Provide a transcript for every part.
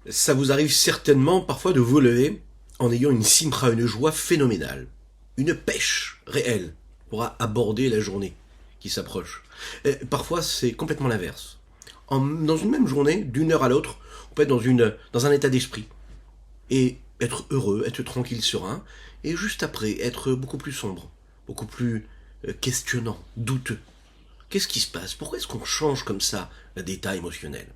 Ça vous arrive certainement parfois de vous lever en ayant une simra, une joie phénoménale, une pêche réelle pour aborder la journée qui s'approche. Et parfois c'est complètement l'inverse. Dans une même journée, d'une heure à l'autre, on peut être dans un état d'esprit et être heureux, être tranquille, serein, et juste après être beaucoup plus sombre, beaucoup plus questionnant, douteux. Qu'est-ce qui se passe? Pourquoi est-ce qu'on change comme ça d'état émotionnel?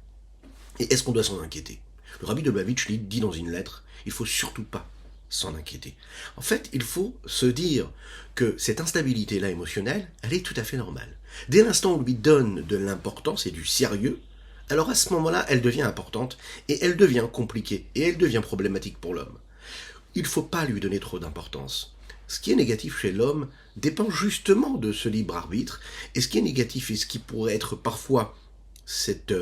Et est-ce qu'on doit s'en inquiéter? Le rabbi de Lubavitch dit dans une lettre, il faut surtout pas s'en inquiéter. En fait, il faut se dire que cette instabilité-là émotionnelle, elle est tout à fait normale. Dès l'instant où on lui donne de l'importance et du sérieux, alors à ce moment-là, elle devient importante et elle devient compliquée et elle devient problématique pour l'homme. Il ne faut pas lui donner trop d'importance. Ce qui est négatif chez l'homme dépend justement de ce libre arbitre, et ce qui est négatif et ce qui pourrait être parfois cet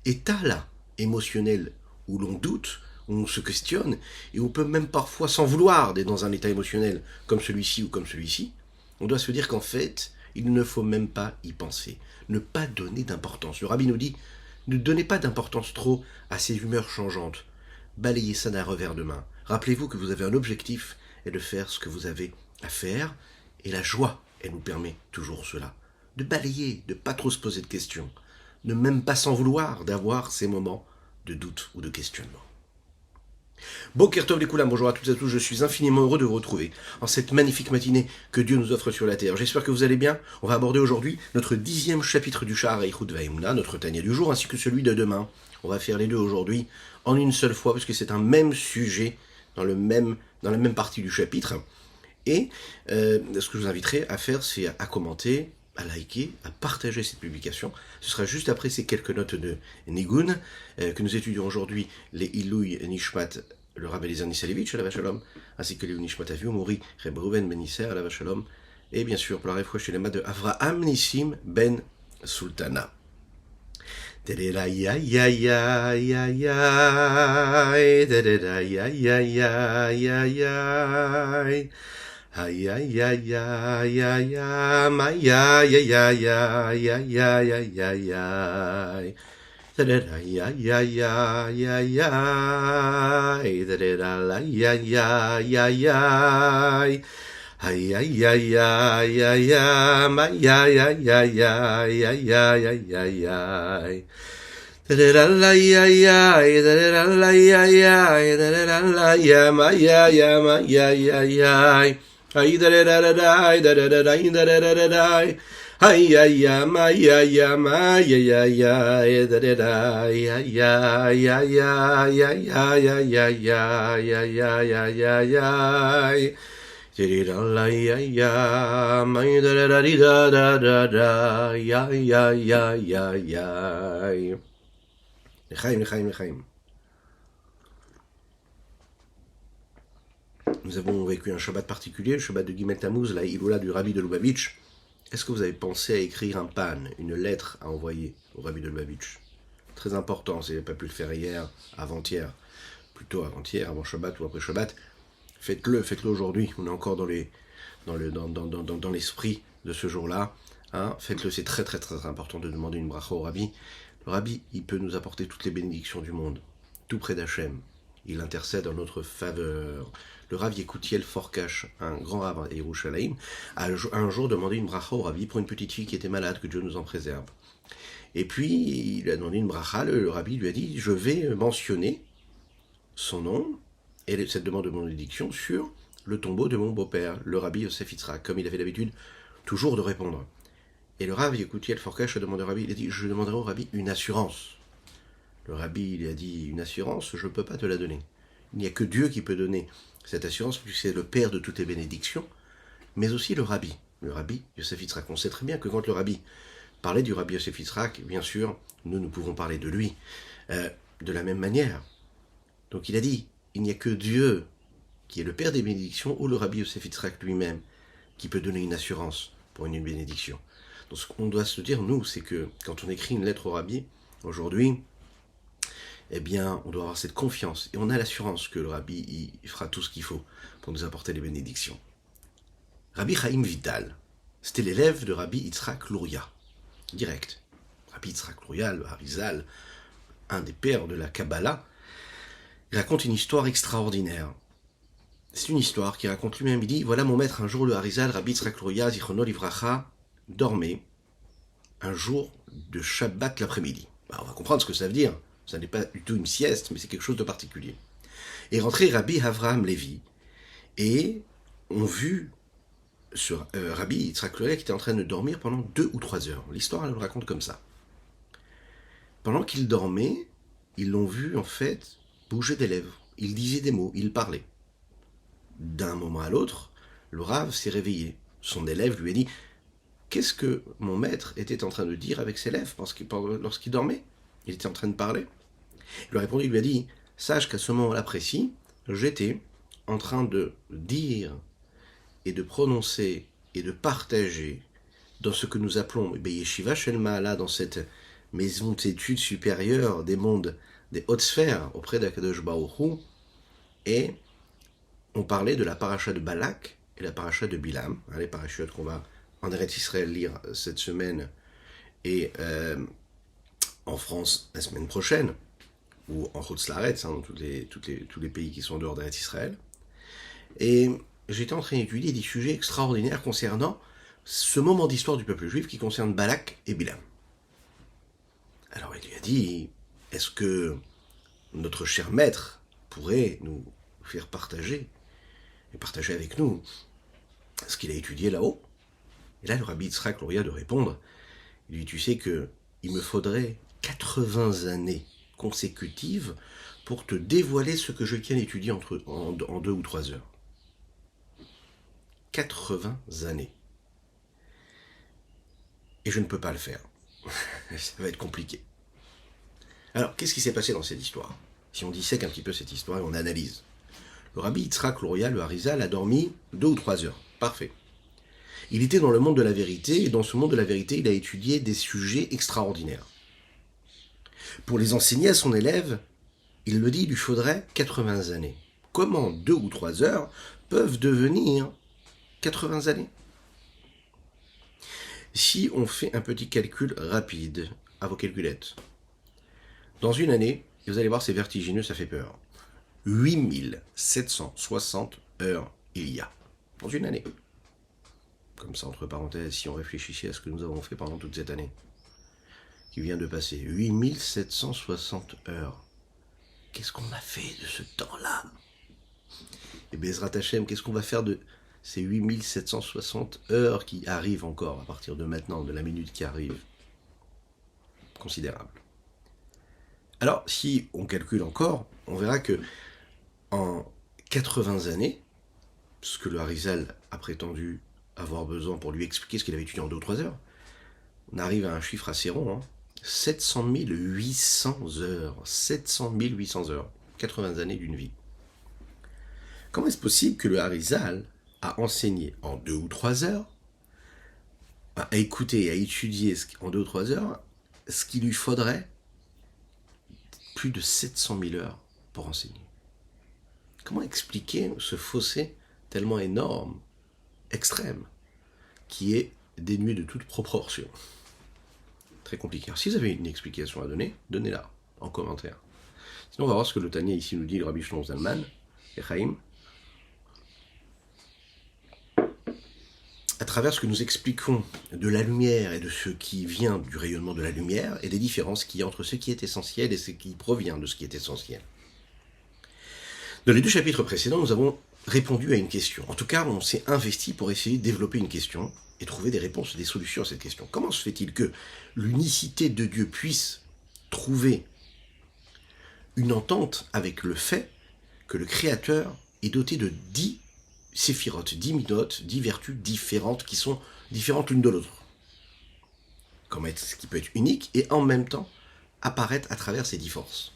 état-là émotionnel où l'on doute, où on se questionne, et où on peut même parfois s'en vouloir d'être dans un état émotionnel comme celui-ci ou comme celui-ci, on doit se dire qu'en fait, il ne faut même pas y penser, ne pas donner d'importance. Le rabbi nous dit, ne donnez pas d'importance trop à ces humeurs changeantes, balayez ça d'un revers de main. Rappelez-vous que vous avez un objectif et de faire ce que vous avez à faire, et la joie, elle nous permet toujours cela. De balayer, de pas trop se poser de questions, ne même pas s'en vouloir d'avoir ces moments de doute ou de questionnement. Boker Tov les Koulam, bonjour à toutes et à tous, je suis infiniment heureux de vous retrouver en cette magnifique matinée que Dieu nous offre sur la terre. J'espère que vous allez bien. On va aborder aujourd'hui notre 10e chapitre du Sha'ar Eichut Va'emuna, notre Tanya du jour, ainsi que celui de demain. On va faire les deux aujourd'hui en une seule fois, parce que c'est un même sujet dans la même partie du chapitre. Et ce que je vous inviterai à faire, c'est à commenter, à liker, à partager cette publication. Ce sera juste après ces quelques notes de Nigun que nous étudions aujourd'hui, les Ilouy Nishmat, le Rabbi Eliezer Nissalevitch, à la Shalom, ainsi que les Nishmat Aviou, Mouri, Reb Reuven Ben Nisser, à la Shalom, et bien sûr pour la réfouche chez les mains de Avraham Nissim Ben Sultana. Da-da-da, ya ya ya ya ya, da-da-da, ya ya ya ya ya. Ay ay ay ay ay ay ay ay ay ay ay ay ay ay ay. Ay ay ay ay ay ay. Ay ay ay ay ay. Ay ay ay ay ay ay. Ay ay ay ay ay ay ay ay ay. Ay ay ay, ay ay ay, ay ay ay ay. Ay da da da da da da da da da da da da. Ay ay ay ay ay ay ay da da da. Ay ay ay ay ay ay ay ay ay ay ay ay ay. Ay ay ay da da da da da da. Ay ay ay ay ay. Lechaim, lechaim, lechaim. Nous avons vécu un Shabbat particulier, le Shabbat de Gimel Tammuz, la Iloula du Rabbi de Lubavitch. Est-ce que vous avez pensé à écrire un pan, une lettre à envoyer au Rabbi de Lubavitch? Très important, si vous n'avez pas pu le faire hier, avant-hier, plutôt avant-hier, avant Shabbat ou après Shabbat, faites-le aujourd'hui. On est encore dans l'esprit de ce jour-là. Hein. Faites-le, c'est très très très important de demander une bracha au Rabbi. Le Rabbi, il peut nous apporter toutes les bénédictions du monde, tout près d'Hachem. Il intercède en notre faveur. Le Rav Yekutiel Forkash, un grand rabbin à Yerushalayim, a un jour demandé une bracha au Rabbi pour une petite fille qui était malade, que Dieu nous en préserve. Et puis, il a demandé une bracha, le Rabbi lui a dit, je vais mentionner son nom et cette demande de bénédiction sur le tombeau de mon beau-père, le Rabbi Yosef Yitzhak, comme il avait l'habitude toujours de répondre. Et le Rav Yekutiel Forkash a demandé au Rabbi, il a dit, je demanderai au Rabbi une assurance. Le Rabbi, il a dit, une assurance, je ne peux pas te la donner. Il n'y a que Dieu qui peut donner cette assurance, puisque c'est le Père de toutes les bénédictions, mais aussi le Rabbi Yosef Yitzhak. On sait très bien que quand le Rabbi parlait du Rabbi Yosef Yitzhak, bien sûr, nous pouvons parler de lui de la même manière. Donc il a dit, il n'y a que Dieu, qui est le Père des bénédictions, ou le Rabbi Yosef Yitzhak lui-même, qui peut donner une assurance pour une bénédiction. Donc ce qu'on doit se dire, nous, c'est que quand on écrit une lettre au Rabbi, aujourd'hui, eh bien, on doit avoir cette confiance. Et on a l'assurance que le Rabbi il fera tout ce qu'il faut pour nous apporter les bénédictions. Rabbi Chaim Vital, c'était l'élève de Rabbi Yitzhak Luria. Direct. Rabbi Yitzhak Luria, le Harizal, un des pères de la Kabbalah, Il raconte une histoire extraordinaire. C'est une histoire qui raconte lui-même. Il dit, voilà mon maître, un jour le Harizal, Rabbi Yitzhak Luria, Zichrono Livracha, dormait un jour de Shabbat l'après-midi. On va comprendre ce que ça veut dire. Ça n'est pas du tout une sieste, mais c'est quelque chose de particulier. Et rentré Rabbi Avraham Lévi, et on vu sur Rabbi Yitzhak Luria qui était en train de dormir pendant 2 ou 3 heures. L'histoire, elle le raconte comme ça. Pendant qu'il dormait, ils l'ont vu en fait bouger des lèvres. Il disait des mots, il parlait. D'un moment à l'autre, le Rav s'est réveillé. Son élève lui a dit « Qu'est-ce que mon maître était en train de dire avec ses lèvres lorsqu'il dormait? Il était en train de parler ?» Il lui a répondu, il lui a dit « Sache qu'à ce moment-là précis, j'étais en train de dire et de prononcer et de partager dans ce que nous appelons Yeshiva Shel Ma'ala, dans cette maison d'études supérieures des mondes, des hautes sphères auprès d'Akadosh Baruch Hu, et on parlait de la paracha de Balak et la paracha de Bilam, les parachutes qu'on va en Eretz Israël lire cette semaine et en France la semaine prochaine, ou en Chutz La'aretz, dans tous les pays qui sont dehors d'Eretz Israël. Et j'étais en train d'étudier des sujets extraordinaires concernant ce moment d'histoire du peuple juif qui concerne Balak et Bilam. Alors il lui a dit, est-ce que notre cher maître pourrait nous faire partager avec nous ce qu'il a étudié là-haut? Et là, le Rabbi Yitzhak Luria de répondre, il dit, tu sais que il me faudrait 80 années consécutives pour te dévoiler ce que je viens d'étudier en 2 ou 3 heures. 80 années. Et je ne peux pas le faire. Ça va être compliqué. Alors, qu'est-ce qui s'est passé dans cette histoire? Si on dissèque un petit peu cette histoire et on analyse. Le Rabbi Yitzhak Luria, le Harizal, a dormi 2 ou 3 heures. Parfait. Il était dans le monde de la vérité, et dans ce monde de la vérité, il a étudié des sujets extraordinaires. Pour les enseigner à son élève, il le dit, il lui faudrait 80 années. Comment 2 ou 3 heures peuvent devenir 80 années? Si on fait un petit calcul rapide à vos calculettes, dans une année, vous allez voir, c'est vertigineux, ça fait peur. 8760 heures il y a. Dans une année. Comme ça, entre parenthèses, si on réfléchissait à ce que nous avons fait pendant toute cette année, qui vient de passer, 8760 heures. Qu'est-ce qu'on a fait de ce temps-là? Et Bezrat Hashem, qu'est-ce qu'on va faire de ces 8760 heures qui arrivent encore à partir de maintenant, de la minute qui arrive? Considérable. Alors, si on calcule encore, on verra que en 80 années, ce que le Harizal a prétendu avoir besoin pour lui expliquer ce qu'il avait étudié en 2 ou 3 heures, on arrive à un chiffre assez rond, 700 800 heures. 700 800 heures. 80 années d'une vie. Comment est-ce possible que le Harizal a enseigné en 2 ou 3 heures, à écouter et à étudier en 2 ou 3 heures, ce qu'il lui faudrait plus de 700 000 heures pour enseigner? Comment expliquer ce fossé tellement énorme, extrême, qui est dénué de toute proportion? Très compliqué. Alors, si vous avez une explication à donner, donnez-la en commentaire. Sinon, on va voir ce que le Tanya ici nous dit, le Rabbi Shlomo Zalman, et Chaim, à travers ce que nous expliquons de la lumière et de ce qui vient du rayonnement de la lumière et des différences qu'il y a entre ce qui est essentiel et ce qui provient de ce qui est essentiel. Dans les 2 chapitres précédents, nous avons répondu à une question. En tout cas, on s'est investi pour essayer de développer une question et trouver des réponses et des solutions à cette question. Comment se fait-il que l'unicité de Dieu puisse trouver une entente avec le fait que le Créateur est doté de 10 séphirotes, 10 midot, 10 vertus différentes qui sont différentes l'une de l'autre? Comment est-ce qui peut être unique et en même temps apparaître à travers ces 10 forces?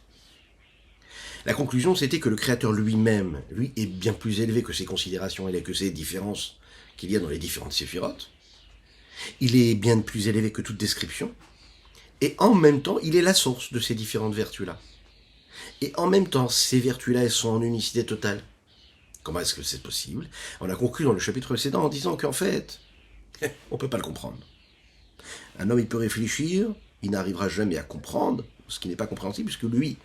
La conclusion, c'était que le Créateur lui-même, lui, est bien plus élevé que ces considérations et que ces différences qu'il y a dans les différentes séphirotes. Il est bien plus élevé que toute description. Et en même temps, il est la source de ces différentes vertus-là. Et en même temps, ces vertus-là, elles sont en unicité totale. Comment est-ce que c'est possible? On a conclu dans le chapitre précédent en disant qu'en fait, on ne peut pas le comprendre. Un homme, il peut réfléchir, il n'arrivera jamais à comprendre ce qui n'est pas compréhensible, puisque lui,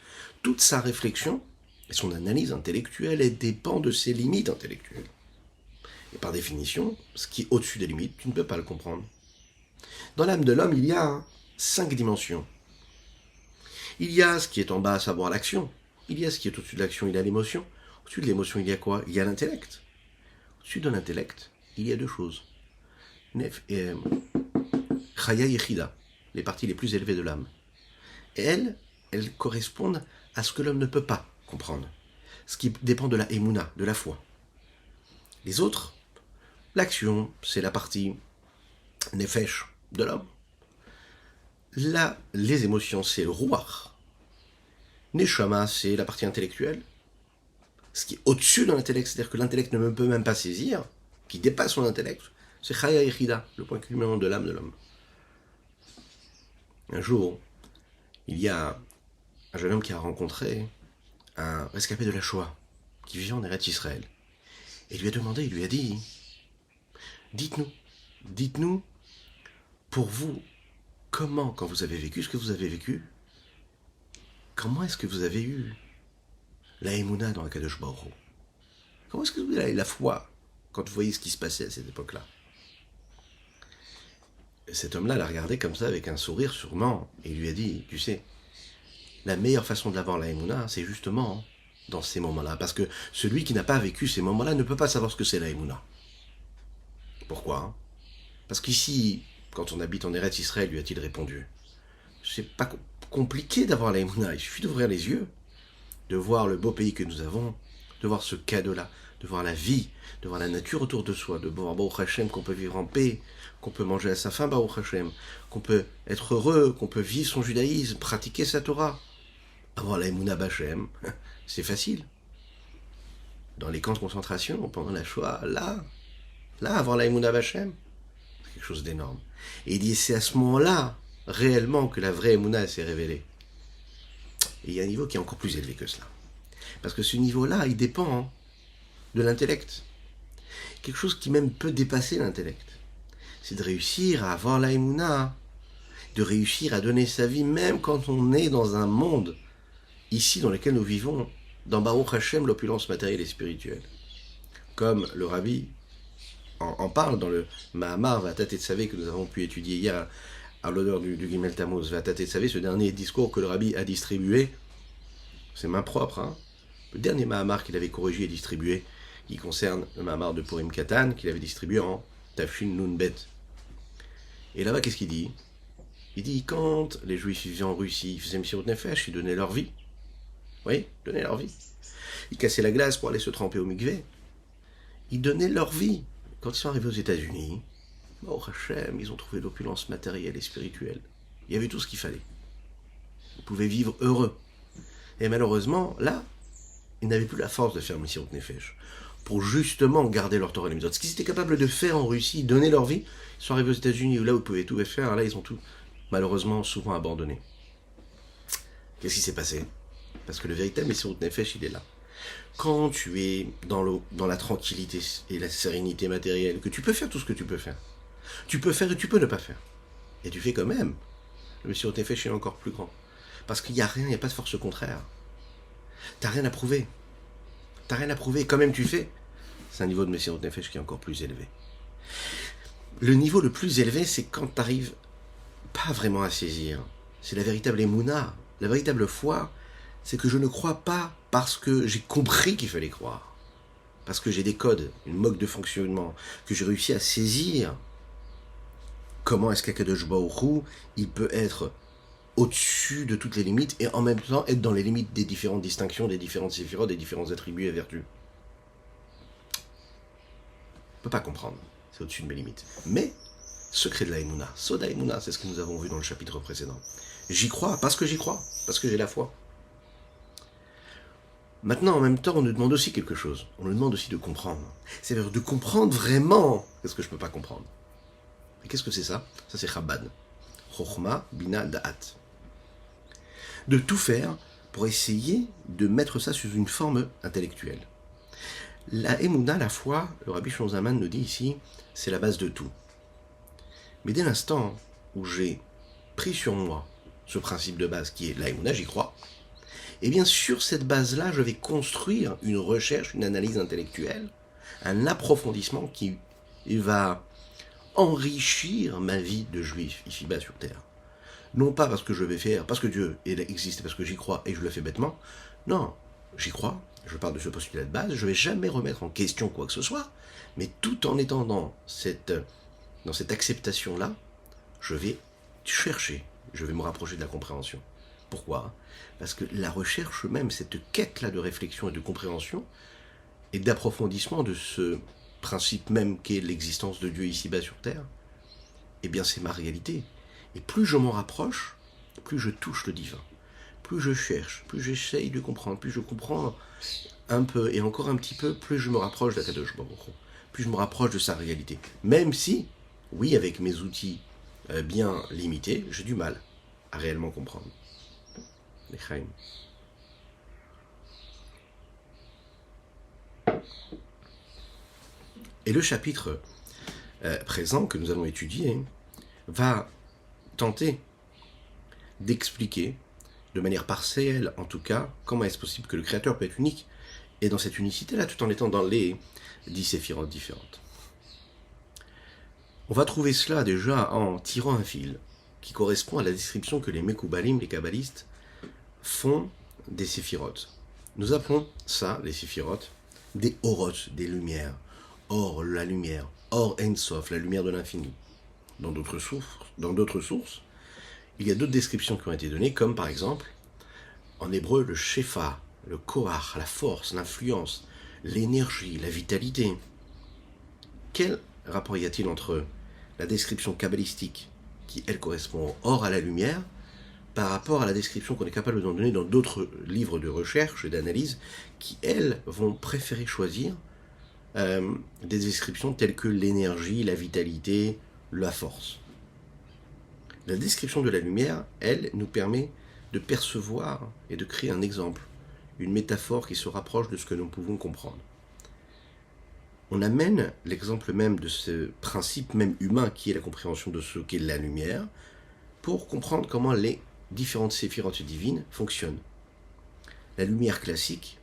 toute sa réflexion, Et son analyse intellectuelle, elle dépend de ses limites intellectuelles. Et par définition, ce qui est au-dessus des limites, tu ne peux pas le comprendre. Dans l'âme de l'homme, il y a 5 dimensions. Il y a ce qui est en bas, à savoir l'action. Il y a ce qui est au-dessus de l'action, il y a l'émotion. Au-dessus de l'émotion, il y a quoi? Il y a l'intellect. Au-dessus de l'intellect, il y a 2 choses. Chaya Yechida, les parties les plus élevées de l'âme. Et elles correspondent à ce que l'homme ne peut pas comprendre. Ce qui dépend de la Emouna, de la foi. Les autres, l'action, c'est la partie Nefesh de l'homme. Là, les émotions, c'est le Ruach. Neshama, c'est la partie intellectuelle. Ce qui est au-dessus de l'intellect, c'est-à-dire que l'intellect ne peut même pas saisir, qui dépasse son intellect, c'est Chaya Yechida, le point culminant de l'âme de l'homme. Un jour, il y a un jeune homme qui a rencontré un rescapé de la Shoah, qui vivait en Eretz Israël. Et il lui a demandé, il lui a dit, dites-nous, pour vous, comment, quand vous avez vécu ce que vous avez vécu, comment est-ce que vous avez eu la Emouna dans Akadosh Baruch Hu? Comment est-ce que vous avez la foi quand vous voyez ce qui se passait à cette époque-là? Et cet homme-là l'a regardé comme ça avec un sourire sûrement et il lui a dit, tu sais, la meilleure façon de l'avoir la Emouna, c'est justement dans ces moments-là. Parce que celui qui n'a pas vécu ces moments-là ne peut pas savoir ce que c'est la Emouna. Pourquoi? Parce qu'ici, quand on habite en Eretz Israël, lui a-t-il répondu, c'est pas compliqué d'avoir la Emouna, il suffit d'ouvrir les yeux, de voir le beau pays que nous avons, de voir ce cadeau-là, de voir la vie, de voir la nature autour de soi, de voir Baruch Hashem qu'on peut vivre en paix, qu'on peut manger à sa faim Baruch Hashem, qu'on peut être heureux, qu'on peut vivre son judaïsme, pratiquer sa Torah. Avoir la Emouna B'Hashem, c'est facile. Dans les camps de concentration, pendant la Shoah, là, avoir la Emouna B'Hashem, c'est quelque chose d'énorme. Et il dit, c'est à ce moment-là, réellement, que la vraie Emouna s'est révélée. Et il y a un niveau qui est encore plus élevé que cela. Parce que ce niveau-là, il dépend de l'intellect. Quelque chose qui même peut dépasser l'intellect. C'est de réussir à avoir la Emouna, de réussir à donner sa vie, même quand on est dans un monde, ici, dans lequel nous vivons, dans Baruch Hashem, l'opulence matérielle et spirituelle. Comme le Rabbi en parle dans le Mahamar Vatat Tetzavé que nous avons pu étudier hier à l'honneur du Gimel Tammuz. Vatat Tetzavé, ce dernier discours que le Rabbi a distribué, c'est main propre, le dernier Mahamar qu'il avait corrigé et distribué, qui concerne le Mahamar de Purim Katan, qu'il avait distribué en Tafshin Nun Bet. Et là-bas, qu'est-ce qu'il dit? Il dit, quand les Juifs vivaient en Russie, ils faisaient Messirut Nefesh, ils donnaient leur vie. Oui, donnaient leur vie. Ils cassaient la glace pour aller se tremper au mikvé. Ils donnaient leur vie. Quand ils sont arrivés aux États-Unis, oh Hachem, ils ont trouvé l'opulence matérielle et spirituelle. Il y avait tout ce qu'il fallait. Ils pouvaient vivre heureux. Et malheureusement, là, ils n'avaient plus la force de faire Messirut Nefesh pour justement garder leur Torah et les Mitzvot. Ce qu'ils étaient capables de faire en Russie, donner leur vie, ils sont arrivés aux États-Unis où là où ils pouvaient tout faire, là ils ont tout, malheureusement, souvent abandonné. Qu'est-ce qui s'est passé? Parce que le véritable Messirut Nefesh, il est là. Quand tu es dans la tranquillité et la sérénité matérielle, que tu peux faire tout ce que tu peux faire. Tu peux faire et tu peux ne pas faire. Et tu fais quand même. Le Messirut Nefesh est encore plus grand. Parce qu'il n'y a rien, il n'y a pas de force contraire. T'as rien à prouver. T'as rien à prouver, quand même tu fais. C'est un niveau de Messirut Nefesh qui est encore plus élevé. Le niveau le plus élevé, c'est quand t'arrives pas vraiment à saisir. C'est la véritable Emouna, la véritable foi. C'est que je ne crois pas parce que j'ai compris qu'il fallait croire. Parce que j'ai des codes, une mode de fonctionnement, que j'ai réussi à saisir. Comment est-ce qu'Akadosh Baruch Hu, il peut être au-dessus de toutes les limites et en même temps être dans les limites des différentes distinctions, des différentes séphirotes, des différents attributs et vertus. Je ne peux pas comprendre, c'est au-dessus de mes limites. Mais, secret de la Emouna, Soda Emouna, c'est ce que nous avons vu dans le chapitre précédent. J'y crois, parce que j'ai la foi. Maintenant, en même temps, on nous demande aussi quelque chose. On nous demande aussi de comprendre. C'est-à-dire de comprendre vraiment ce que je ne peux pas comprendre. Et qu'est-ce que c'est ça? Ça, c'est Chabad. Chochma, Bina, Da'at. De tout faire pour essayer de mettre ça sous une forme intellectuelle. La Emouna, la foi, le Rabbi Shlomo Zalman nous dit ici, c'est la base de tout. Mais dès l'instant où j'ai pris sur moi ce principe de base qui est la Emouna, j'y crois, Et bien sur cette base-là, je vais construire une recherche, une analyse intellectuelle, un approfondissement qui va enrichir ma vie de juif ici-bas sur terre. Non pas parce que je vais faire, parce que Dieu existe, parce que j'y crois et je le fais bêtement. Non, j'y crois, je parle de ce postulat de base, je ne vais jamais remettre en question quoi que ce soit, mais tout en étant dans cette acceptation-là, je vais chercher, je vais me rapprocher de la compréhension. Pourquoi ? Parce que la recherche même, cette quête-là de réflexion et de compréhension et d'approfondissement de ce principe même qu'est l'existence de Dieu ici-bas sur terre, eh bien c'est ma réalité. Et plus je m'en rapproche, plus je touche le divin. Plus je cherche, plus j'essaye de comprendre, plus je comprends un peu et encore un petit peu, plus je me rapproche d'Akadosh Baruch Hu, plus je me rapproche de sa réalité. Même si, oui, avec mes outils bien limités, j'ai du mal à réellement comprendre. L'Echaim. Et le chapitre présent que nous allons étudier va tenter d'expliquer, de manière partielle en tout cas, comment est-ce possible que le Créateur peut être unique, et dans cette unicité-là, tout en étant dans les 10 séphirotes différentes. On va trouver cela déjà en tirant un fil, qui correspond à la description que les Mekoubalim, les Kabbalistes, font des séphirotes. Nous appelons ça, les séphirotes, des orotes, des lumières. Or, la lumière, or Ein Sof, la lumière de l'infini. Dans d'autres sources, il y a d'autres descriptions qui ont été données, comme par exemple, en hébreu, le shefa, le koach, la force, l'influence, l'énergie, la vitalité. Quel rapport y a-t-il entre la description kabbalistique, qui elle correspond au or à la lumière, par rapport à la description qu'on est capable d'en donner dans d'autres livres de recherche et d'analyse, qui elles vont préférer choisir des descriptions telles que l'énergie, la vitalité, la force. La description de la lumière, elle, nous permet de percevoir et de créer un exemple, une métaphore qui se rapproche de ce que nous pouvons comprendre. On amène l'exemple même de ce principe même humain qui est la compréhension de ce qu'est la lumière pour comprendre comment les différentes séphirotes divines fonctionnent. La lumière classique,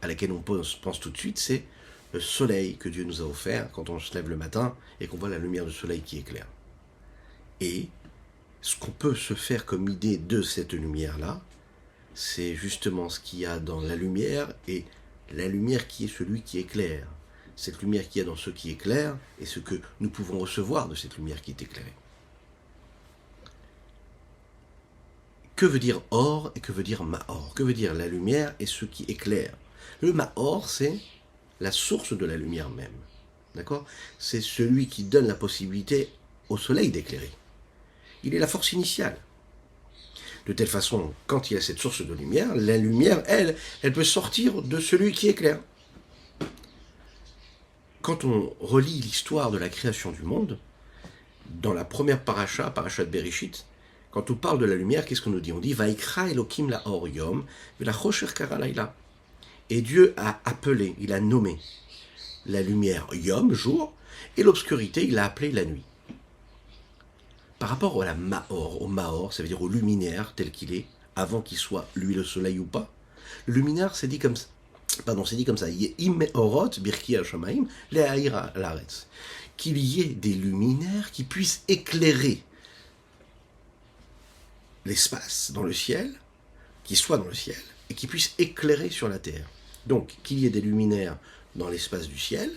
à laquelle on pense tout de suite, c'est le soleil que Dieu nous a offert quand on se lève le matin et qu'on voit la lumière du soleil qui éclaire. Et ce qu'on peut se faire comme idée de cette lumière-là, c'est justement ce qu'il y a dans la lumière et la lumière qui est celui qui éclaire. Cette lumière qu'il y a dans ce qui éclaire et ce que nous pouvons recevoir de cette lumière qui est éclairée. Que veut dire or et que veut dire maor ? Que veut dire la lumière et ce qui éclaire ? Le maor, c'est la source de la lumière même. D'accord ? C'est celui qui donne la possibilité au soleil d'éclairer. Il est la force initiale. De telle façon, quand il y a cette source de lumière, la lumière, elle peut sortir de celui qui éclaire. Quand on relit l'histoire de la création du monde, dans la première paracha de Bereshit, quand on parle de la lumière, qu'est-ce qu'on nous dit ? On dit « Vaikra Elokim la or yom, vela chosher kara laila » Et Dieu a appelé, il a nommé la lumière yom, jour, et l'obscurité, il a appelé la nuit. Par rapport au maor, ça veut dire au luminaire tel qu'il est, avant qu'il soit lui le soleil ou pas, le luminaire c'est dit comme ça. Qu'il y ait des luminaires qui puissent éclairer l'espace dans le ciel, qui soient dans le ciel, et qui puissent éclairer sur la terre. Donc, qu'il y ait des luminaires dans l'espace du ciel,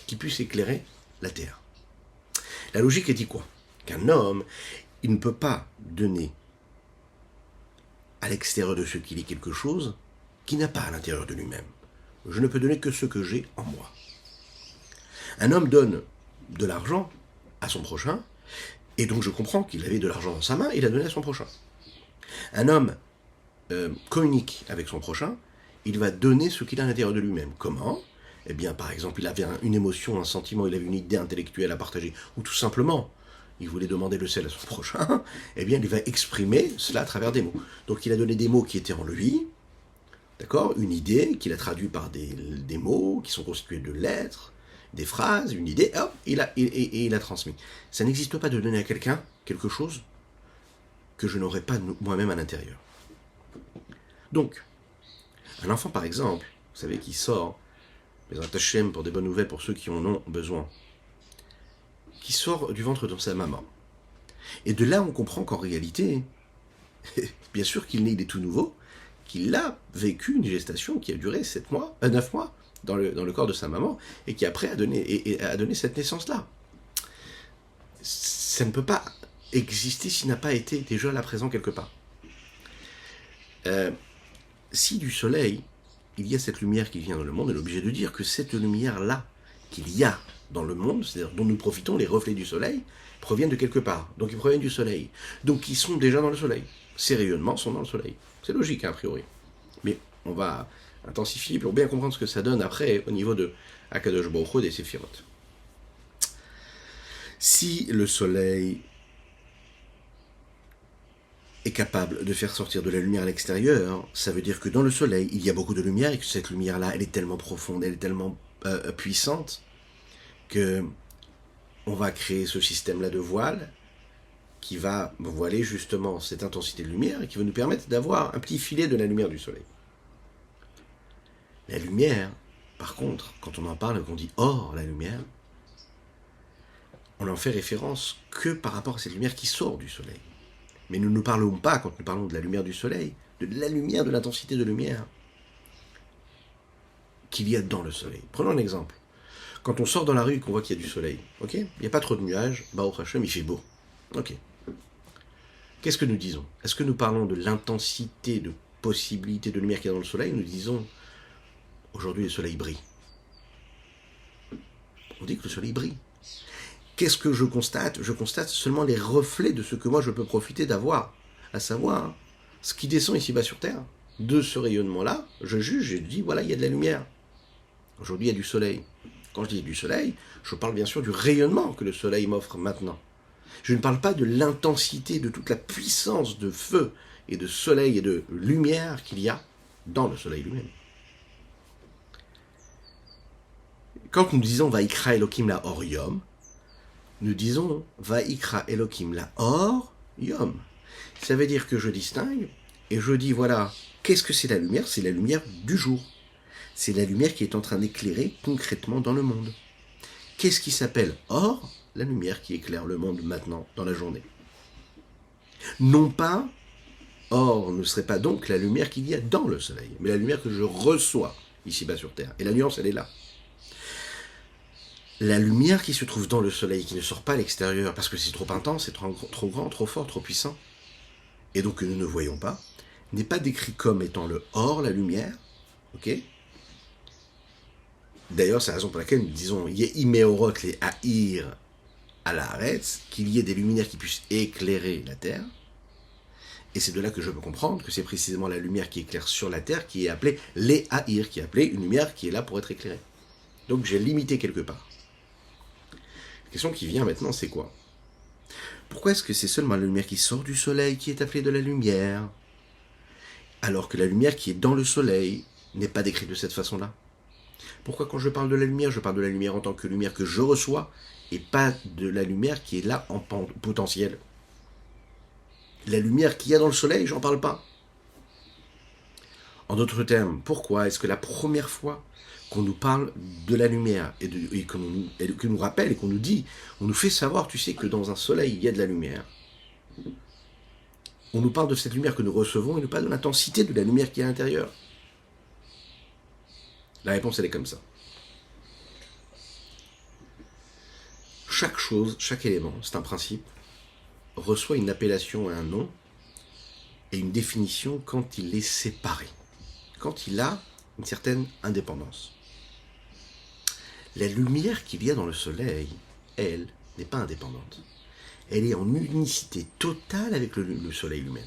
qui puissent éclairer la terre. La logique est dit quoi ? Qu'un homme, il ne peut pas donner à l'extérieur de ce qu'il est quelque chose qui n'a pas à l'intérieur de lui-même. Je ne peux donner que ce que j'ai en moi. Un homme donne de l'argent à son prochain, et donc je comprends qu'il avait de l'argent dans sa main, et il a donné à son prochain. Un homme communique avec son prochain, il va donner ce qu'il a à l'intérieur de lui-même. Comment ? Eh bien, par exemple, il avait une émotion, un sentiment, il avait une idée intellectuelle à partager, ou tout simplement, il voulait demander le sel à son prochain, eh bien, il va exprimer cela à travers des mots. Donc, il a donné des mots qui étaient en lui, d'accord ? Une idée qu'il a traduite par des mots qui sont constitués de lettres, des phrases, une idée, hop, il a transmis. Ça n'existe pas de donner à quelqu'un quelque chose que je n'aurais pas moi-même à l'intérieur. Donc, Un enfant, par exemple, vous savez, qui sort, mais un Hachem pour des bonnes nouvelles pour ceux qui en ont besoin, qui sort du ventre de sa maman. Et de là, on comprend qu'en réalité, bien sûr qu'il il est tout nouveau, qu'il a vécu une gestation qui a duré 9 mois dans le corps de sa maman, et qui après a donné cette naissance-là. Ça ne peut pas exister s'il n'a pas été déjà là présent quelque part. Si du soleil, il y a cette lumière qui vient dans le monde, on est obligé de dire que cette lumière-là qu'il y a dans le monde, c'est-à-dire dont nous profitons, les reflets du soleil, proviennent de quelque part. Donc ils proviennent du soleil. Donc ils sont déjà dans le soleil. Ces rayonnements sont dans le soleil. C'est logique, hein, a priori. Mais on va intensifier pour bien comprendre ce que ça donne après au niveau de Akadosh Baruch Hu et des Séphirot. Si le soleil est capable de faire sortir de la lumière à l'extérieur, ça veut dire que dans le soleil, il y a beaucoup de lumière et que cette lumière-là, elle est tellement profonde, elle est tellement puissante que on va créer ce système-là de voile qui va voiler justement cette intensité de lumière et qui va nous permettre d'avoir un petit filet de la lumière du soleil. La lumière, par contre, quand on en parle et qu'on dit « or la lumière », on n'en fait référence que par rapport à cette lumière qui sort du soleil. Mais nous ne parlons pas, quand nous parlons de la lumière du soleil, de la lumière, de l'intensité de lumière qu'il y a dans le soleil. Prenons un exemple. Quand on sort dans la rue et qu'on voit qu'il y a du soleil, ok, il n'y a pas trop de nuages, Baruch Hashem, il fait beau. Ok. Qu'est-ce que nous disons? Est-ce que nous parlons de l'intensité de possibilité de lumière qu'il y a dans le soleil? Nous disons, aujourd'hui le soleil brille. On dit que le soleil brille. Qu'est-ce que je constate? Je constate seulement les reflets de ce que moi je peux profiter d'avoir, à savoir ce qui descend ici-bas sur Terre. De ce rayonnement-là, je juge et je dis, voilà, il y a de la lumière. Aujourd'hui, il y a du soleil. Quand je dis du soleil, je parle bien sûr du rayonnement que le soleil m'offre maintenant. Je ne parle pas de l'intensité, de toute la puissance de feu et de soleil et de lumière qu'il y a dans le soleil lui-même. Quand nous disons Vaikra Elohim la Or Yom, nous disons Vaikra Elohim la Or Yom. Ça veut dire que je distingue et je dis voilà, qu'est-ce que c'est la lumière? C'est la lumière du jour. C'est la lumière qui est en train d'éclairer concrètement dans le monde. Qu'est-ce qui s'appelle Or? La lumière qui éclaire le monde maintenant, dans la journée. Non pas, Or ne serait pas donc la lumière qu'il y a dans le soleil, mais la lumière que je reçois ici-bas sur Terre. Et la nuance, elle est là. La lumière qui se trouve dans le soleil, qui ne sort pas à l'extérieur, parce que c'est trop intense, c'est trop grand, trop fort, trop puissant, et donc que nous ne voyons pas, n'est pas décrit comme étant le Or, la lumière, ok? D'ailleurs, c'est la raison pour laquelle nous disons Yehi meorot le ha'ir à la Haaretz, qu'il y ait des luminaires qui puissent éclairer la Terre. Et c'est de là que je peux comprendre que c'est précisément la lumière qui éclaire sur la Terre qui est appelée les ha'ir, qui est appelée une lumière qui est là pour être éclairée. Donc j'ai limité quelque part. La question qui vient maintenant, c'est quoi? Pourquoi est-ce que c'est seulement la lumière qui sort du soleil qui est appelée de la lumière, alors que la lumière qui est dans le soleil n'est pas décrite de cette façon-là? Pourquoi quand je parle de la lumière, je parle de la lumière en tant que lumière que je reçois, et pas de la lumière qui est là en potentiel? La lumière qu'il y a dans le soleil, j'en parle pas. En d'autres termes, pourquoi est-ce que la première fois qu'on nous parle de la lumière et qu'on nous rappelle et qu'on nous dit, on nous fait savoir, tu sais que dans un soleil, il y a de la lumière. On nous parle de cette lumière que nous recevons et non pas de l'intensité de la lumière qui est à l'intérieur. La réponse, elle est comme ça. Chaque chose, chaque élément, c'est un principe, reçoit une appellation et un nom et une définition quand il est séparé, quand il a une certaine indépendance. La lumière qu'il y a dans le soleil, elle, n'est pas indépendante. Elle est en unicité totale avec le soleil lui-même.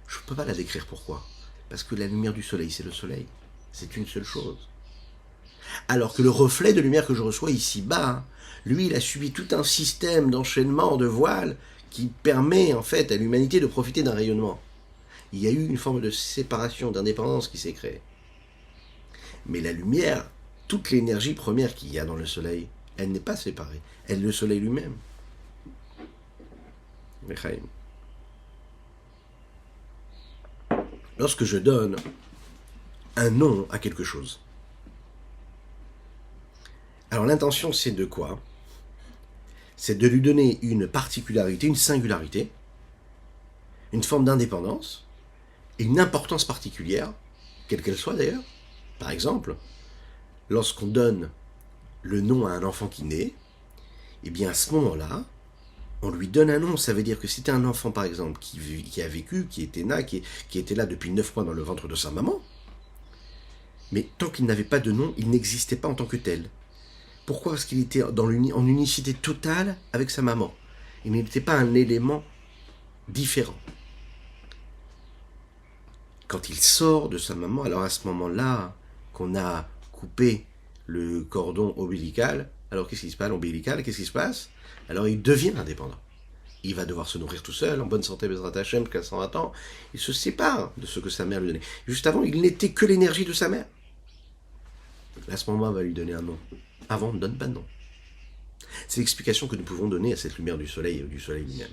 Je ne peux pas la décrire pourquoi. Parce que la lumière du soleil, c'est le soleil. C'est une seule chose. Alors que le reflet de lumière que je reçois ici-bas, lui, il a subi tout un système d'enchaînement, de voiles, qui permet en fait à l'humanité de profiter d'un rayonnement. Il y a eu une forme de séparation, d'indépendance qui s'est créée. Mais la lumière, toute l'énergie première qu'il y a dans le soleil, elle n'est pas séparée. Elle est le soleil lui-même. lorsque je donne un nom à quelque chose. Alors l'intention, c'est de quoi? C'est de lui donner une particularité, une singularité, une forme d'indépendance et une importance particulière, quelle qu'elle soit d'ailleurs. Par exemple, lorsqu'on donne le nom à un enfant qui naît, eh bien à ce moment-là, on lui donne un nom. Ça veut dire que c'était un enfant, par exemple, qui a vécu, qui était né, qui était là depuis 9 mois dans le ventre de sa maman, mais tant qu'il n'avait pas de nom, il n'existait pas en tant que tel. Pourquoi? Parce qu'il était en unicité totale avec sa maman. Il n'était pas un élément différent. Quand il sort de sa maman, alors à ce moment-là, qu'on a coupé le cordon ombilical, alors qu'est-ce qui se passe? L'ombilical, qu'est-ce qui se passe? Alors il devient indépendant. Il va devoir se nourrir tout seul, en bonne santé, Bezrat Hashem, jusqu'à 120 ans. Il se sépare de ce que sa mère lui donnait. Juste avant, il n'était que l'énergie de sa mère. À ce moment-là, on va lui donner un nom. Avant, on ne donne pas de nom. C'est l'explication que nous pouvons donner à cette lumière du soleil lui-même.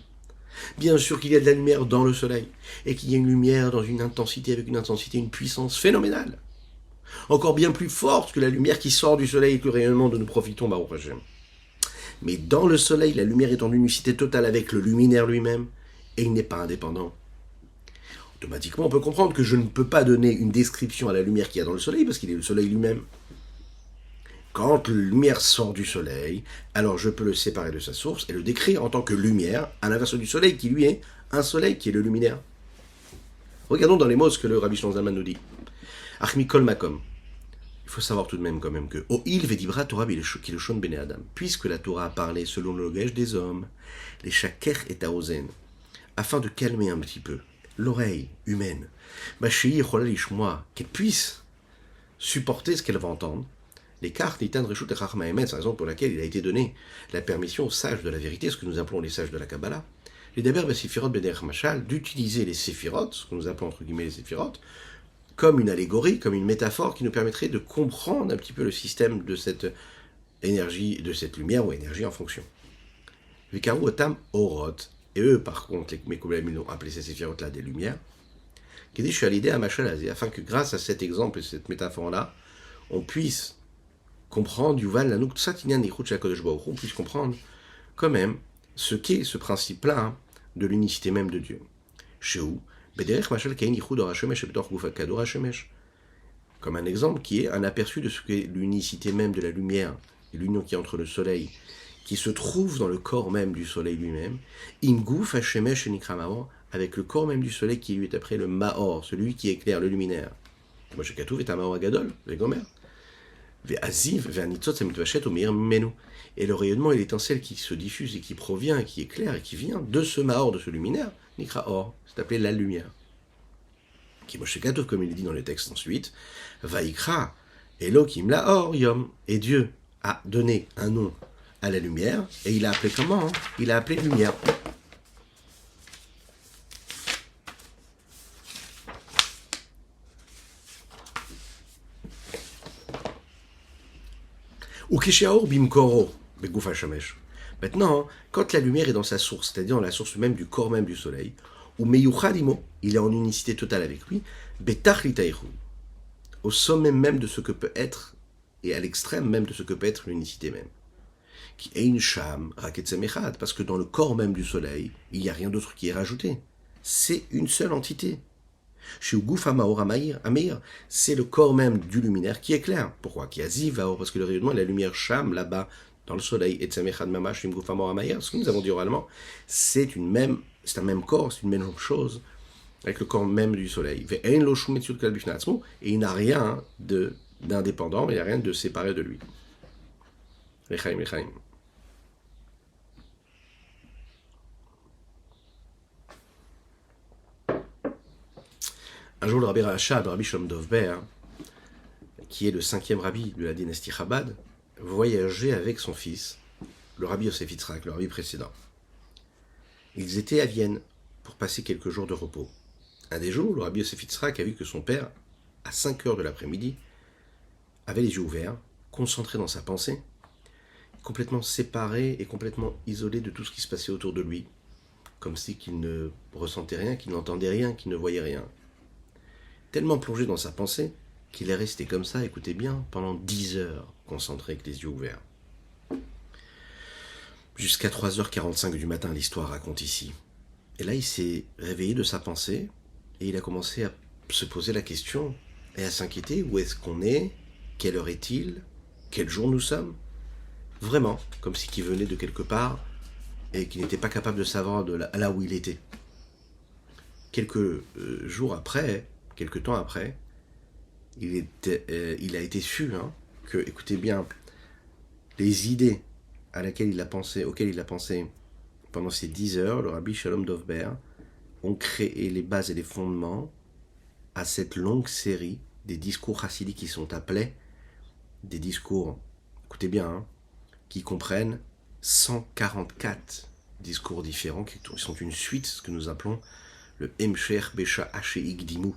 Bien sûr qu'il y a de la lumière dans le soleil, et qu'il y a une lumière dans une intensité, avec une intensité, une puissance phénoménale. Encore bien plus forte que la lumière qui sort du soleil et que le rayonnement dont nous profitons, Baruch Hashem. Mais dans le soleil, la lumière est en unicité totale avec le luminaire lui-même, et il n'est pas indépendant. Automatiquement, on peut comprendre que je ne peux pas donner une description à la lumière qu'il y a dans le soleil, parce qu'il est le soleil lui-même. Quand la lumière sort du soleil, alors je peux le séparer de sa source et le décrire en tant que lumière, à l'inverse du soleil qui lui est un soleil qui est le luminaire. Regardons dans les mots ce que le Rabbi Shlomo Zalman nous dit. Achmikol makom. Il faut savoir tout de même quand même que O'il vedibra Torah kileshon bene Adam. Puisque la Torah a parlé selon le langage des hommes, les shaker et taozen, afin de calmer un petit peu l'oreille humaine, qu'elle puisse supporter ce qu'elle va entendre. Les cartes Nitan Reshut et Chachma Emet, c'est la raison pour laquelle il a été donné la permission aux sages de la vérité, ce que nous appelons les sages de la Kabbalah, les Daber Besifirot Bederech Mashal, d'utiliser les Séphirot, ce que nous appelons entre guillemets les Séphirot, comme une allégorie, comme une métaphore qui nous permettrait de comprendre un petit peu le système de cette énergie, de cette lumière ou énergie en fonction. Vikaru Otam Orot, et eux par contre, les Mekoublim, ils ont appelé ces Séphirot-là des lumières, qui dit je suis à l'idée à Mashal Azé, afin que grâce à cet exemple et cette métaphore-là, on puisse comprendre, on puisse comprendre quand même ce qu'est ce principe-là de l'unicité même de Dieu. Comme un exemple qui est un aperçu de ce qu'est l'unicité même de la lumière et l'union qui est entre le soleil, qui se trouve dans le corps même du soleil lui-même, avec le corps même du soleil qui lui est après le Maor, celui qui éclaire, le luminaire. Et le rayonnement et l'étincelle qui se diffuse et qui provient, et qui éclaire et qui vient de ce Maor, de ce luminaire, Nikra Or, c'est appelé la lumière. Qui Moshekatov, comme il dit dans le texte ensuite, Vaikra, Elohim la Or Yom. Et Dieu a donné un nom à la lumière, et il a appelé comment? Il a appelé lumière. Maintenant, quand la lumière est dans sa source, c'est-à-dire dans la source même du corps même du soleil, ou meyuchadimo, il est en unicité totale avec lui, au sommet même de ce que peut être, et à l'extrême même de ce que peut être l'unicité même. Qui est une sham, parce que dans le corps même du soleil, il n'y a rien d'autre qui est rajouté. C'est une seule entité. C'est le corps même du luminaire qui éclaire. Pourquoi? Parce que le rayonnement et la lumière Sham, là-bas, dans le soleil, et ce que nous avons dit oralement, c'est un même corps, c'est une même chose, avec le corps même du soleil. Et il n'a rien d'indépendant, il n'y a rien de séparé de lui. Un jour, le Rabbi Rachab, le Rabbi Shalom Dovber, qui est le 5e rabbi de la dynastie Chabad, voyageait avec son fils, le Rabbi Yosef Yitzhak, le rabbi précédent. Ils étaient à Vienne pour passer quelques jours de repos. Un des jours, le Rabbi Yosef Yitzhak a vu que son père, à 5 heures de l'après-midi, avait les yeux ouverts, concentré dans sa pensée, complètement séparé et complètement isolé de tout ce qui se passait autour de lui, comme si qu'il ne ressentait rien, qu'il n'entendait rien, qu'il ne voyait rien. tellement plongé dans sa pensée, qu'il est resté comme ça, écoutez bien, pendant 10 heures, concentré avec les yeux ouverts. Jusqu'à 3h45 du matin, l'histoire raconte ici. Et là, il s'est réveillé de sa pensée, et il a commencé à se poser la question, et à s'inquiéter, où est-ce qu'on est? Quelle heure est-il? Quel jour nous sommes? Vraiment, comme si qu'il venait de quelque part, et qu'il n'était pas capable de savoir là où il était. Quelques jours après, quelques temps après, il a été su que, écoutez bien, les idées auxquelles il a pensé pendant ces 10 heures, le Rabbi Shalom Dovber, ont créé les bases et les fondements à cette longue série des discours chassidiques qui sont appelés des discours, écoutez bien, qui comprennent 144 discours différents, qui sont une suite, ce que nous appelons le Hemsher Besha Hacheik Dimu,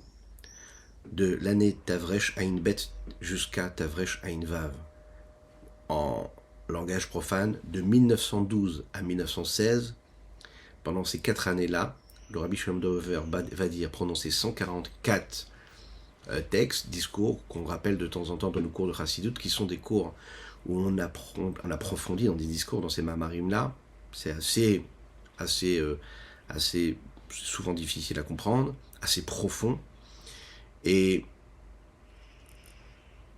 de l'année Tavresh Ain Bet jusqu'à Tavresh Ain Vav, en langage profane, de 1912 à 1916. Pendant ces 4 années-là, le Rabbi Shalom Dover va dire prononcer 144 textes, discours qu'on rappelle de temps en temps dans nos cours de Chassidut, qui sont des cours où on approfondit dans des discours, dans ces mamarim-là. C'est assez souvent difficile à comprendre, assez profond. Et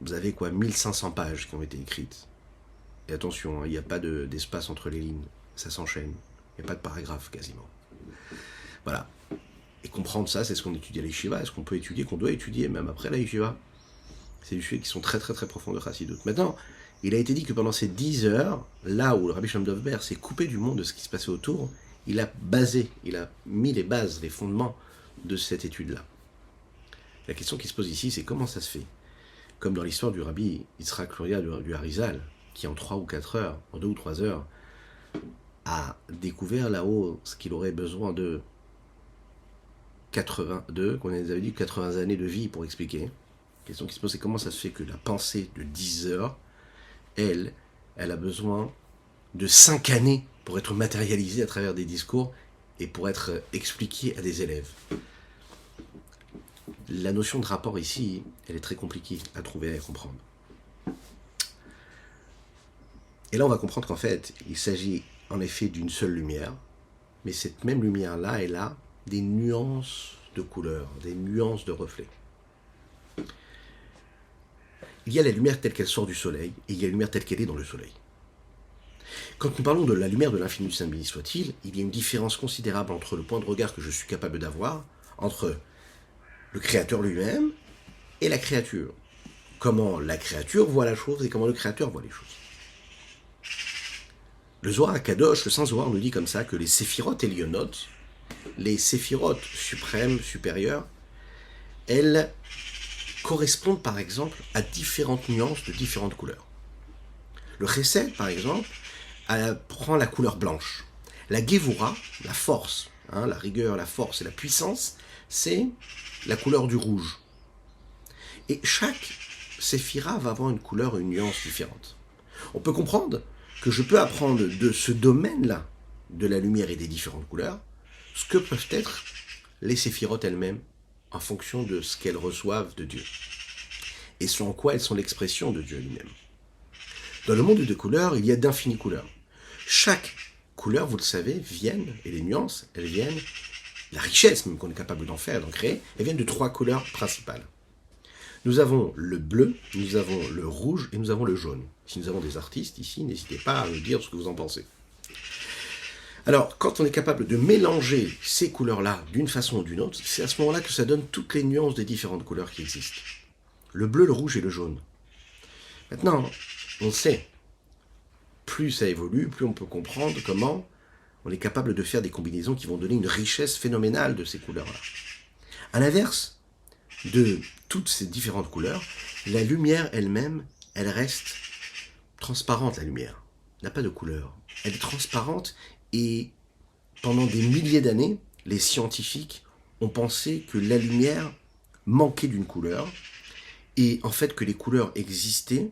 vous avez 1500 pages qui ont été écrites. Et attention, il n'y a pas d'espace entre les lignes, ça s'enchaîne. Il n'y a pas de paragraphe quasiment. Voilà. Et comprendre ça, c'est ce qu'on étudie à l'Yeshiva. Est-ce qu'on peut étudier, qu'on doit étudier même après la Yeshiva? C'est des sujets qui sont très très très profonds de Chassidut. Maintenant, il a été dit que pendant ces 10 heures, là où le Rabbi Shalom Dovber s'est coupé du monde, de ce qui se passait autour, il a mis les bases, les fondements de cette étude-là. La question qui se pose ici, c'est comment ça se fait? Comme dans l'histoire du Rabbi Yitzhak Luria du Harizal, qui en 3 ou 4 heures, en 2 ou 3 heures, a découvert là-haut ce qu'il aurait besoin de 80 années de vie pour expliquer. La question qui se pose, c'est comment ça se fait que la pensée de 10 heures, elle a besoin de 5 années pour être matérialisée à travers des discours et pour être expliquée à des élèves. La notion de rapport ici, elle est très compliquée à trouver et à comprendre. Et là, on va comprendre qu'en fait, il s'agit en effet d'une seule lumière, mais cette même lumière-là, elle a des nuances de couleurs, des nuances de reflets. Il y a la lumière telle qu'elle sort du soleil, et il y a la lumière telle qu'elle est dans le soleil. Quand nous parlons de la lumière de l'infini Saint béni soit-il, il y a une différence considérable entre le point de regard que je suis capable d'avoir, entre le Créateur lui-même et la créature. Comment la créature voit la chose et comment le Créateur voit les choses. Le Zohar HaKadosh, le Saint Zohar nous dit comme ça que les séphirotes élionotes, les séphirotes suprêmes, supérieures, elles correspondent par exemple à différentes nuances de différentes couleurs. Le Chesed, par exemple, prend la couleur blanche. La Gevura, la force, la rigueur, la force et la puissance, c'est la couleur du rouge. Et chaque séphira va avoir une couleur, une nuance différente. On peut comprendre que je peux apprendre de ce domaine-là, de la lumière et des différentes couleurs, ce que peuvent être les séphirotes elles-mêmes, en fonction de ce qu'elles reçoivent de Dieu. Et ce en quoi elles sont l'expression de Dieu lui-même. Dans le monde de couleurs, il y a d'infinies couleurs. Chaque couleur, vous le savez, et les nuances, elles viennent, la richesse même qu'on est capable d'en faire, d'en créer, elles viennent de 3 couleurs principales. Nous avons le bleu, nous avons le rouge et nous avons le jaune. Si nous avons des artistes ici, n'hésitez pas à me dire ce que vous en pensez. Alors, quand on est capable de mélanger ces couleurs-là d'une façon ou d'une autre, c'est à ce moment-là que ça donne toutes les nuances des différentes couleurs qui existent. Le bleu, le rouge et le jaune. Maintenant, on sait, plus ça évolue, plus on peut comprendre comment on est capable de faire des combinaisons qui vont donner une richesse phénoménale de ces couleurs-là. À l'inverse de toutes ces différentes couleurs, la lumière elle-même, elle reste transparente, la lumière. Elle n'a pas de couleur. Elle est transparente et pendant des milliers d'années, les scientifiques ont pensé que la lumière manquait d'une couleur et en fait que les couleurs existaient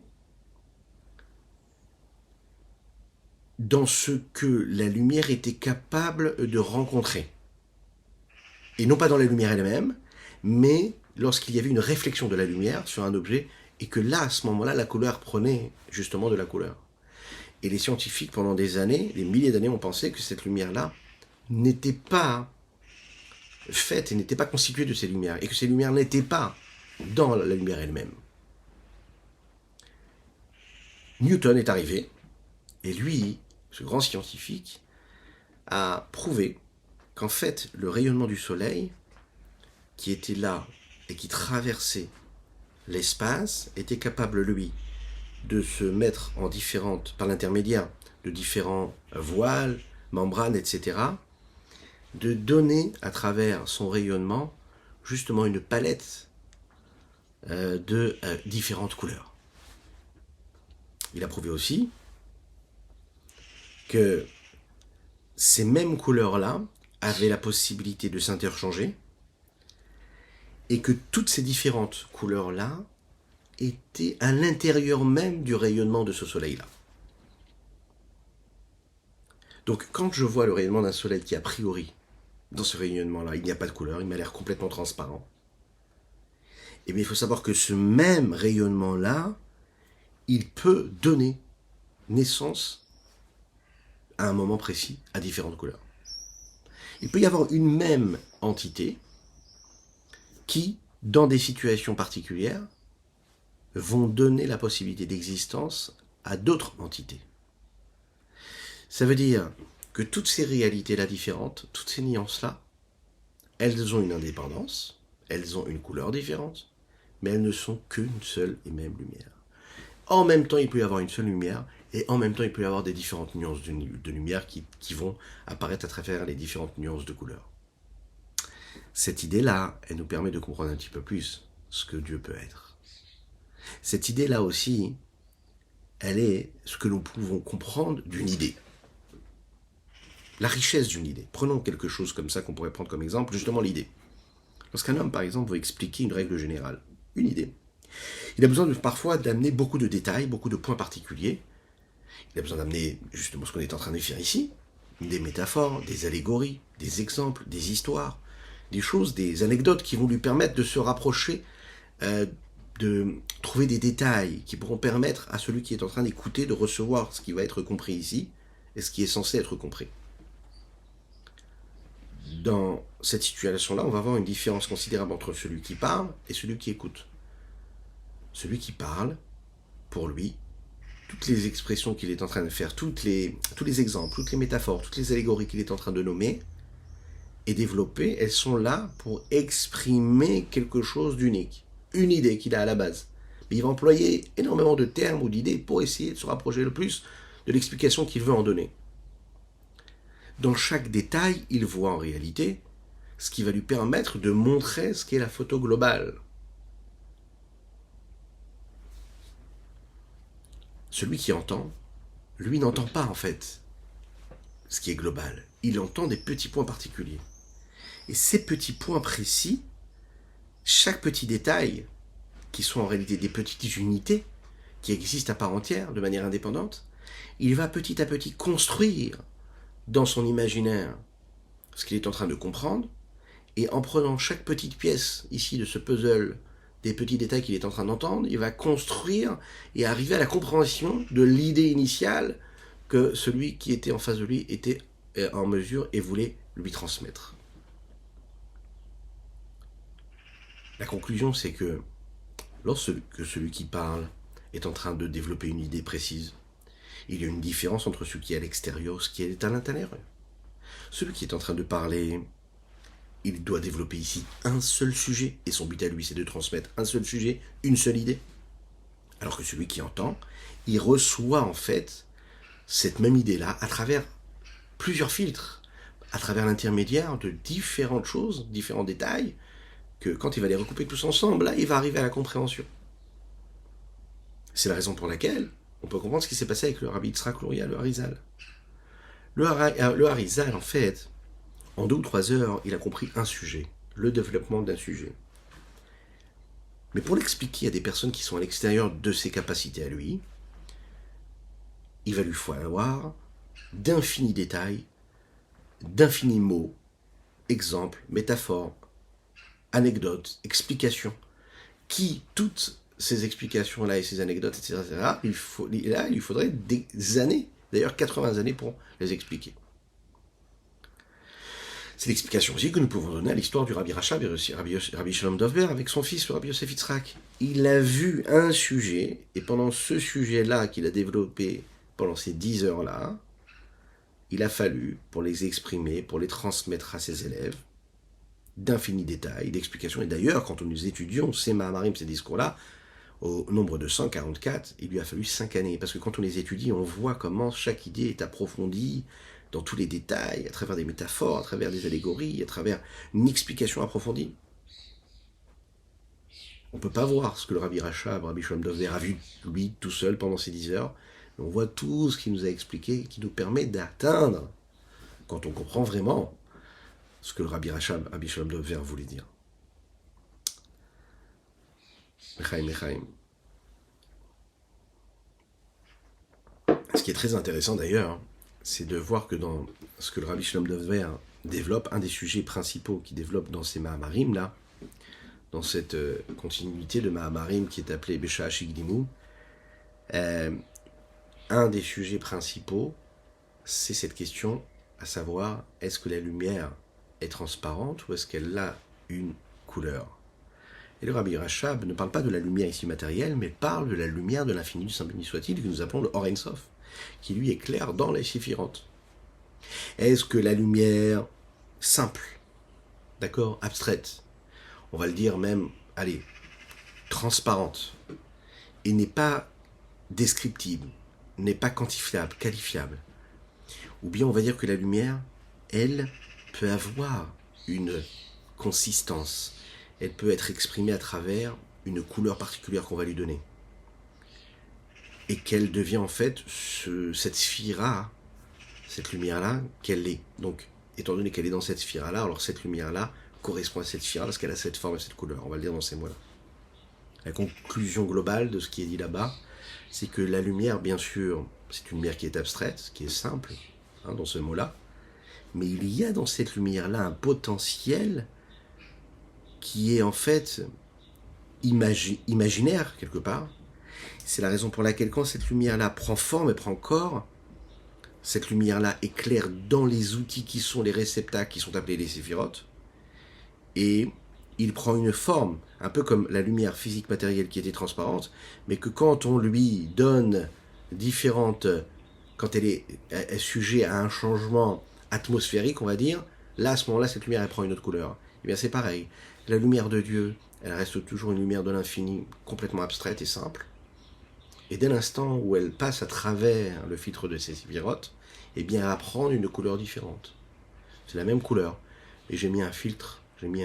dans ce que la lumière était capable de rencontrer. Et non pas dans la lumière elle-même, mais lorsqu'il y avait une réflexion de la lumière sur un objet, et que là, à ce moment-là, la couleur prenait justement de la couleur. Et les scientifiques, pendant des années, des milliers d'années, ont pensé que cette lumière-là n'était pas faite et n'était pas constituée de ces lumières, et que ces lumières n'étaient pas dans la lumière elle-même. Newton est arrivé, et lui, ce grand scientifique, a prouvé qu'en fait, le rayonnement du soleil, qui était là et qui traversait l'espace, était capable, lui, de se mettre en différentes, par l'intermédiaire de différents voiles, membranes, etc., de donner à travers son rayonnement justement une palette de différentes couleurs. Il a prouvé aussi que ces mêmes couleurs-là avaient la possibilité de s'interchanger et que toutes ces différentes couleurs-là étaient à l'intérieur même du rayonnement de ce soleil-là. Donc quand je vois le rayonnement d'un soleil qui a priori, dans ce rayonnement-là, il n'y a pas de couleur, il m'a l'air complètement transparent, et bien il faut savoir que ce même rayonnement-là, il peut donner naissance à un moment précis à différentes couleurs. Il peut y avoir une même entité qui, dans des situations particulières, vont donner la possibilité d'existence à d'autres entités. Ça veut dire que toutes ces réalités-là différentes, toutes ces nuances-là, elles ont une indépendance, elles ont une couleur différente, mais elles ne sont qu'une seule et même lumière. En même temps, il peut y avoir une seule lumière, et en même temps, il peut y avoir des différentes nuances de lumière qui vont apparaître à travers les différentes nuances de couleurs. Cette idée-là, elle nous permet de comprendre un petit peu plus ce que Dieu peut être. Cette idée-là aussi, elle est ce que nous pouvons comprendre d'une idée. La richesse d'une idée. Prenons quelque chose comme ça qu'on pourrait prendre comme exemple, justement l'idée. Lorsqu'un homme, par exemple, veut expliquer une règle générale, une idée, il a besoin parfois d'amener beaucoup de détails, beaucoup de points particuliers. Il a besoin d'amener justement ce qu'on est en train de faire ici, des métaphores, des allégories, des exemples, des histoires, des choses, des anecdotes qui vont lui permettre de se rapprocher, de trouver des détails qui pourront permettre à celui qui est en train d'écouter de recevoir ce qui va être compris ici et ce qui est censé être compris. Dans cette situation-là, on va avoir une différence considérable entre celui qui parle et celui qui écoute. Celui qui parle, pour lui, toutes les expressions qu'il est en train de faire, tous les exemples, toutes les métaphores, toutes les allégories qu'il est en train de nommer et développer, elles sont là pour exprimer quelque chose d'unique, une idée qu'il a à la base. Mais il va employer énormément de termes ou d'idées pour essayer de se rapprocher le plus de l'explication qu'il veut en donner. Dans chaque détail, il voit en réalité ce qui va lui permettre de montrer ce qu'est la photo globale. Celui qui entend, lui n'entend pas en fait ce qui est global. Il entend des petits points particuliers. Et ces petits points précis, chaque petit détail, qui sont en réalité des petites unités, qui existent à part entière, de manière indépendante, il va petit à petit construire dans son imaginaire ce qu'il est en train de comprendre, et en prenant chaque petite pièce ici de ce puzzle, des petits détails qu'il est en train d'entendre, il va construire et arriver à la compréhension de l'idée initiale que celui qui était en face de lui était en mesure et voulait lui transmettre. La conclusion, c'est que lorsque celui qui parle est en train de développer une idée précise, il y a une différence entre ce qui est à l'extérieur et ce qui est à l'intérieur. Celui qui est en train de parler, il doit développer ici un seul sujet, et son but à lui, c'est de transmettre un seul sujet, une seule idée. Alors que celui qui entend, il reçoit en fait cette même idée-là à travers plusieurs filtres, à travers l'intermédiaire de différentes choses, différents détails, que quand il va les recouper tous ensemble, là, il va arriver à la compréhension. C'est la raison pour laquelle on peut comprendre ce qui s'est passé avec le Rabbi Yitzhak Luria, le Harizal. Le Harizal, en fait, en 2 ou 3 heures, il a compris un sujet, le développement d'un sujet. Mais pour l'expliquer à des personnes qui sont à l'extérieur de ses capacités à lui, il va lui falloir d'infinis détails, d'infinis mots, exemples, métaphores, anecdotes, explications, qui, toutes ces explications-là et ces anecdotes, etc., il lui faudrait des années, d'ailleurs 80 années pour les expliquer. C'est l'explication aussi que nous pouvons donner à l'histoire du Rabbi Rachab et Rabbi Shalom Dov Ber avec son fils, le Rabbi Yosef Yitzhak. Il a vu un sujet, et pendant ce sujet-là qu'il a développé pendant ces 10 heures-là, il a fallu, pour les exprimer, pour les transmettre à ses élèves, d'infinis détails, d'explications. Et d'ailleurs, quand nous étudions ces Mahamarim, ces discours-là, au nombre de 144, il lui a fallu 5 années. Parce que quand on les étudie, on voit comment chaque idée est approfondie, dans tous les détails, à travers des métaphores, à travers des allégories, à travers une explication approfondie. On ne peut pas voir ce que le Rabbi Rachab, Rabbi Shalom Dov Ber a vu, lui, tout seul, pendant ces 10 heures. Mais on voit tout ce qu'il nous a expliqué, qui nous permet d'atteindre, quand on comprend vraiment ce que le Rabbi Rachab, Rabbi Shalom Dov Ber voulait dire. Mechaim, Mechaim. Ce qui est très intéressant d'ailleurs, c'est de voir que dans ce que le Rabbi Shalom Dov Ber développe, un des sujets principaux qu'il développe dans ces Mahamarim, là, dans cette continuité de Mahamarim qui est appelée Besha Shigdimu, un des sujets principaux, c'est cette question, à savoir, est-ce que la lumière est transparente ou est-ce qu'elle a une couleur? Et le Rabbi Rachab ne parle pas de la lumière ici matérielle, mais parle de la lumière de l'infini, du Saint béni soit-il, que nous appelons le Or Ein Sof, qui lui est clair dans les séphirotes. Est-ce que la lumière simple, d'accord, abstraite, on va le dire même, allez, transparente, et n'est pas descriptible, n'est pas quantifiable, qualifiable, ou bien on va dire que la lumière, elle, peut avoir une consistance, elle peut être exprimée à travers une couleur particulière qu'on va lui donner, et qu'elle devient en fait cette sphira, cette lumière-là, qu'elle est. Donc, étant donné qu'elle est dans cette sphira-là, alors cette lumière-là correspond à cette sphira parce qu'elle a cette forme et cette couleur. On va le dire dans ces mots-là. La conclusion globale de ce qui est dit là-bas, c'est que la lumière, bien sûr, c'est une lumière qui est abstraite, qui est simple, dans ce mot-là, mais il y a dans cette lumière-là un potentiel qui est en fait imaginaire, quelque part. C'est la raison pour laquelle quand cette lumière-là prend forme et prend corps, cette lumière-là éclaire dans les outils qui sont les réceptacles, qui sont appelés les séphirotes, et il prend une forme, un peu comme la lumière physique matérielle qui était transparente, mais que quand on lui donne différentes, quand elle est sujet à un changement atmosphérique, on va dire, là, à ce moment-là, cette lumière, elle prend une autre couleur. Et bien c'est pareil, la lumière de Dieu, elle reste toujours une lumière de l'infini, complètement abstraite et simple, et dès l'instant où elle passe à travers le filtre de ces séphirotes, eh bien elle va prendre une couleur différente. C'est la même couleur, mais j'ai mis un filtre, j'ai mis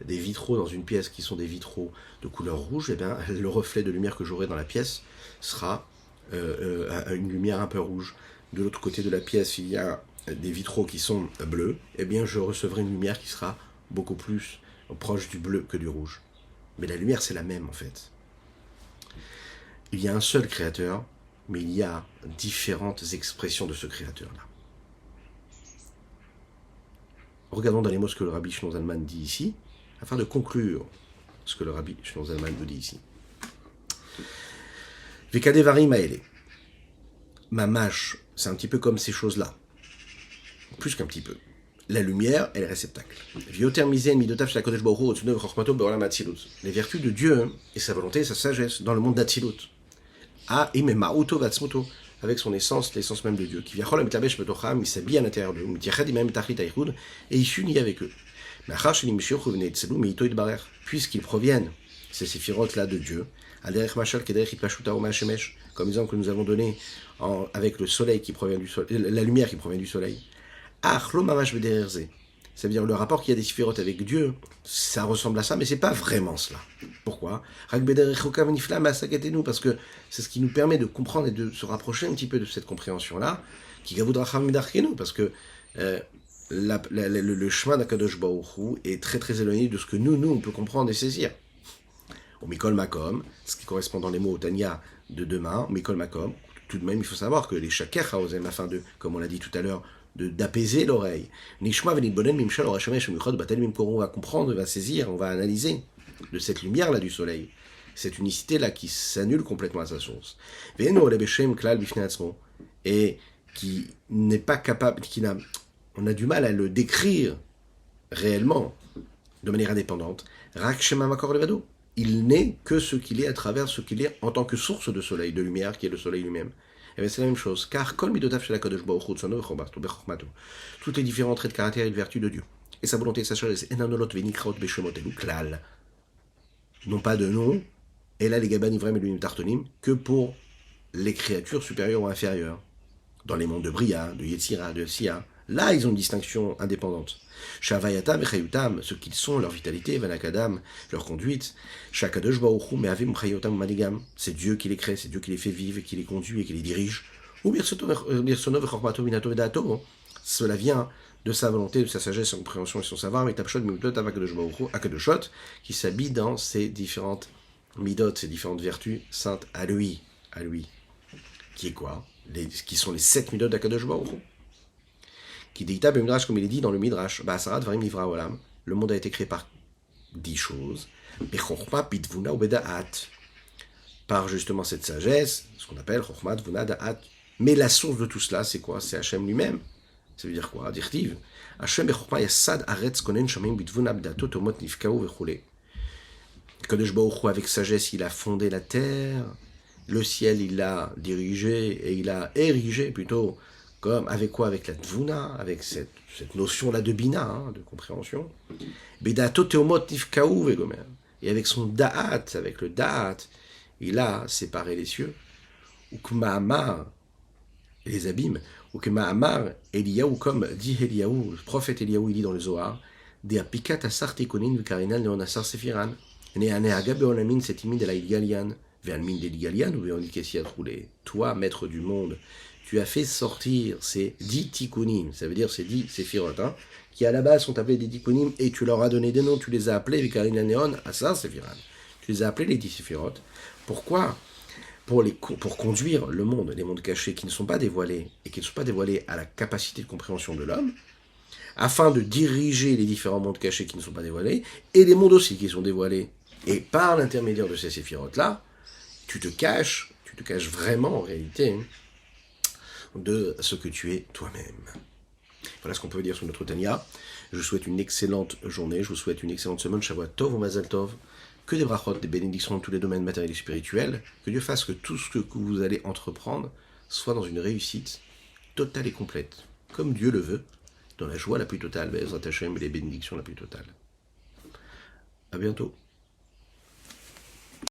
des vitraux dans une pièce qui sont des vitraux de couleur rouge, et bien le reflet de lumière que j'aurai dans la pièce sera une lumière un peu rouge. De l'autre côté de la pièce, il y a des vitraux qui sont bleus, et bien je recevrai une lumière qui sera beaucoup plus proche du bleu que du rouge. Mais la lumière, c'est la même en fait. Il y a un seul créateur, mais il y a différentes expressions de ce créateur-là. Regardons dans les mots ce que le Rabbi Shlomo Zalman dit ici, afin de conclure ce que le Rabbi Shlomo Zalman nous dit ici. Vekadevarim aele. Mamash, c'est un petit peu comme ces choses-là. Plus qu'un petit peu. La lumière et les réceptacles. Les vertus de Dieu et sa volonté et sa sagesse dans le monde d'Atsilut. Avec son essence, l'essence même de Dieu. Qui il s'habille à l'intérieur d'eux, et il s'unit avec eux. Puisqu'ils proviennent, ces séphirotes-là de Dieu, comme exemple que nous avons donné avec le soleil qui provient du soleil, la lumière qui provient du soleil. Ça veut dire le rapport qu'il y a des séphirotes avec Dieu, ça ressemble à ça, mais c'est pas vraiment cela. Pourquoi? Parce que c'est ce qui nous permet de comprendre et de se rapprocher un petit peu de cette compréhension-là, parce que le chemin d'Akadosh Baruch Hu est très très éloigné de ce que nous on peut comprendre et saisir. Au Mikol Makom, ce qui correspond dans les mots au Tanya de demain, Mikol Makom, tout de même il faut savoir que les Shaker Haosem, afin de, comme on l'a dit tout à l'heure, d'apaiser l'oreille. Nishma v'nitbonen mimshal or hashemesh miuchad batel mimkoron, on va comprendre, on va saisir, on va analyser de cette lumière-là du soleil, cette unicité-là qui s'annule complètement à sa source. Ve'eno ole beshem klal bifnei atzmo, et qui n'est pas capable, on a du mal à le décrire réellement, de manière indépendante. Rak shema makor levado. Il n'est que ce qu'il est à travers ce qu'il est en tant que source de soleil, de lumière, qui est le soleil lui-même. Et bien c'est la même chose, car kol midotav shel HaKadosh Baruch Hu tzano v'chobarto bechokmato, toutes les différents traits de caractère et de vertu de Dieu, et sa volonté et sa sagesse, enanolot v'nikraot beshemot elu klal, non pas de nom, et là les gaban ivrem et l'unim tartonim, que pour les créatures supérieures ou inférieures, dans les mondes de Bria, de Yetzira, de Sia, là ils ont une distinction indépendante. Shavayata v'chayutam, ce qu'ils sont, leur vitalité, vanakadam, leur conduite. Shakadosh Baruch Hu me'avim chayotam manigam, c'est Dieu qui les crée, c'est Dieu qui les fait vivre, qui les conduit et qui les dirige. Ou birsono v'chormato minato v'dato, cela vient de sa volonté, de sa sagesse, sa compréhension et son savoir, mais tapshot miutot avakadosh Baruch Hu, akadoshot, qui s'habille dans ces différentes midot, ces différentes vertus saintes à lui, qui est quoi, qui sont les 7 midot d'Akadosh Baruch Hu. Qui dicta Midrash, comme il est dit dans le Midrash, Ba'asarat Varim Nivra Olam, le monde a été créé par 10 choses, Bechorma, Bitvuna ou Beda'at, par justement cette sagesse, ce qu'on appelle Chorma, Tvuna, Da'at. Mais la source de tout cela, c'est quoi? C'est Hachem lui-même. Ça veut dire quoi? Dirtiv. Hachem Bechorma Yassad Aretz Konen Shamim Bitvuna B'dato Tomot Nifkao Vechule. Kadosh Baruch Hu, avec sagesse, il a fondé la terre, le ciel, il l'a dirigé, et il a érigé plutôt. Comme, avec quoi? Avec la Tvuna, avec cette notion-là de Bina, de compréhension. Bedato Teomot Nifkaou Vegomer. Et avec son Da'at, avec le Da'at, il a séparé les cieux. Ukma'amar, et les abîmes. Ukma'amar, Eliyahu, comme dit Eliyahu, le prophète Eliyahu, il dit dans le Zohar, De apikat asar tikonin v'karinan leon asar sefiran. Ne'anehaga be'olamin setimid de la Ilgalian. Ve'almin de l'Ilgalian, ou ve'onikesiat roulé. Toi, maître du monde, tu as fait sortir ces 10 tikkunim, ça veut dire ces 10 séphirot, qui à la base sont appelés des tikkunim, et tu leur as donné des noms, tu les as appelés Vikarina Neon, Asar Sephiran. Tu les as appelés les 10 séphirot. Pourquoi? Pour conduire le monde, les mondes cachés qui ne sont pas dévoilés, et qui ne sont pas dévoilés à la capacité de compréhension de l'homme, afin de diriger les différents mondes cachés qui ne sont pas dévoilés, et les mondes aussi qui sont dévoilés. Et par l'intermédiaire de ces séphirot-là, tu te caches vraiment en réalité, de ce que tu es toi-même. Voilà ce qu'on peut dire sur notre Tania. Je vous souhaite une excellente journée, je vous souhaite une excellente semaine, Shavuot Tov ou Mazal Tov, que des brachot, des bénédictions dans tous les domaines matériels et spirituels, que Dieu fasse que tout ce que vous allez entreprendre soit dans une réussite totale et complète, comme Dieu le veut, dans la joie la plus totale, Be'ezrat Hashem, et les bénédictions la plus totale. À bientôt.